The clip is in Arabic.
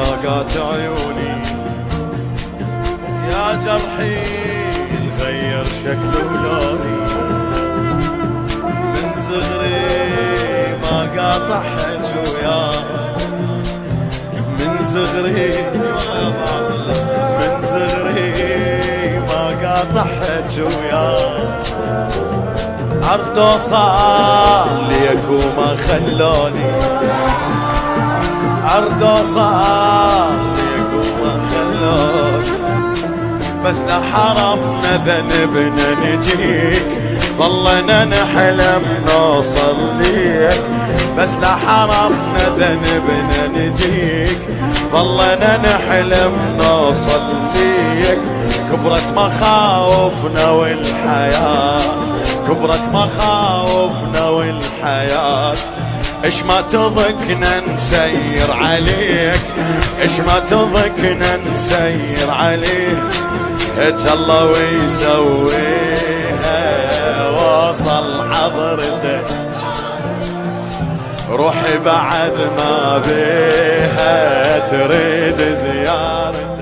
مشتاقات عيوني يا جرحي الغير شكل ولوني من صغري ما قاطعك وياك من صغري ما قاطعك وياك عرض وصال ليك وما خلوني عرض وصال ليك وما خلوني بس لحرمنا ذنبنا نجيك ظلنا نحلم نوصل ليك بس لحرمنا ذنبنا نجيك ظلنا نحلم نوصل ليك كبرت مخاوفنا والحياة كبرت مخاوفنا والحياة اش ما تضكنا نسير عليك اش ما تضكنا نسير عليك اج الله ويسويها وصل حضرتك روحي بعد ما بيها تريد زيارتك